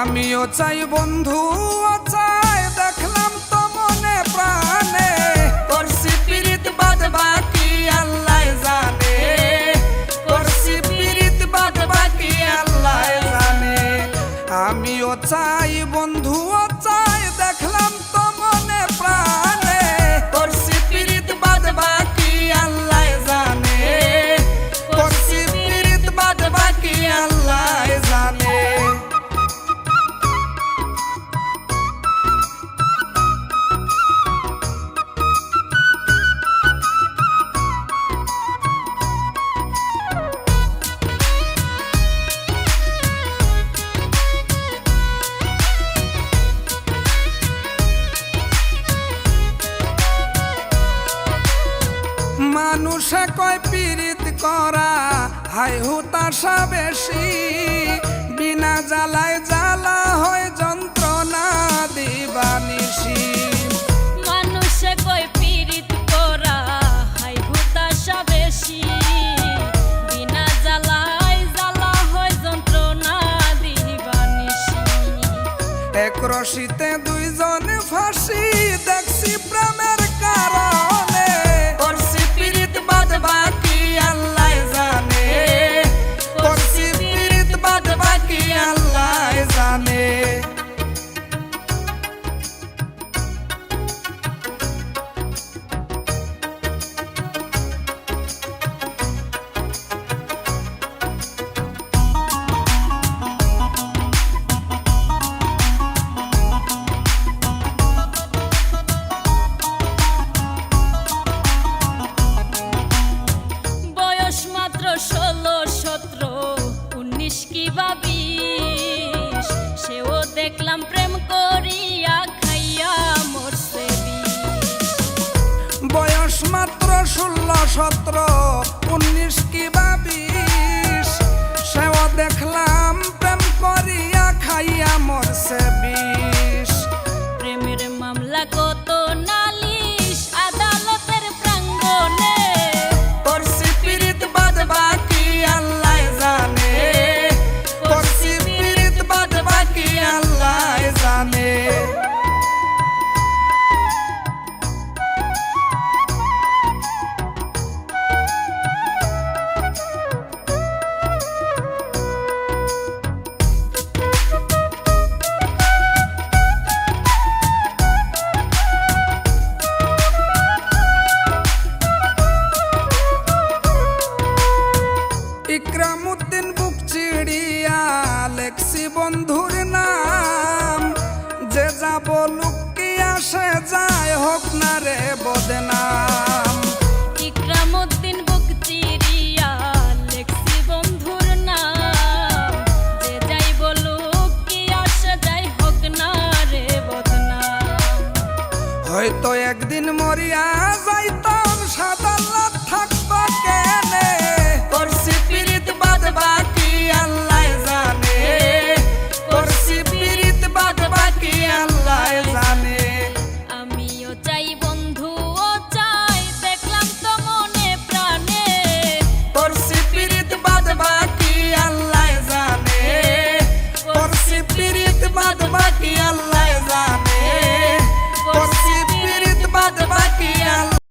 আমিও চাই বন্ধু চাই, দেখলাম তো মনে প্রাণে, করছি পিরিত বাদ বাকি আল্লাহ জানে, করছি পিরিত বাদ বাকি আল্লাহ জানে। আমিও চাই বন্ধু চাই, দেখলাম তো মনে প্রাণে, করছি পিরিত বাদ বাকি আল্লাহ জানে, করছি পিরিত বাদ বাকি আল্লাহ জানে। মানুষে কয় পিরিত করা হাই হুতাশা বেশি, বিনা জ্বালায় জ্বালা হয় যন্ত্রণা দিবানিশি। মানুষে কয় পিরিত করা হাই হুতাশা বেশি, বিনা জ্বালায় জ্বালা হয় যন্ত্রণা দিবানিশি। এক রশিতে দুইজন ফাঁসি, দেখছি প্রেমের কারণে, করছি পিরিত বাদ বাকি আল্লাহ জানে, করছি পিরিত বাদ বাকি আল্লাহ জানে। বয়স মাত্র 16, 17, 19 কি বা 20, সেও দেখলাম প্রেম করিয়া খাইয়া মরছে বিষ। বয়স মাত্র 16, 17, 19 কি বা 20, সেও দেখলাম প্রেম করিয়া খাইয়া মরছে বিষ। প্রেমের মামলা কত নালিশ আদালতের প্রাঙ্গণে, করছি পিরিত বাদ বাকি আল্লাহ জানে, করছি পিরিত বাদ বাকি আল্লাহ জানে। ইকরামউদ্দিন বুক চিড়িয়া লেখছি বন্ধুর নাম, যে যা বলুক কি আসে যায় হোক না রে বদনাম। ইকরামউদ্দিন বুক চিরিয়া লেখছি বন্ধুর নাম, যে যাই বলুক কি আসে যাই হোক না রে বদনাম। হয়তো একদিন মরিয়া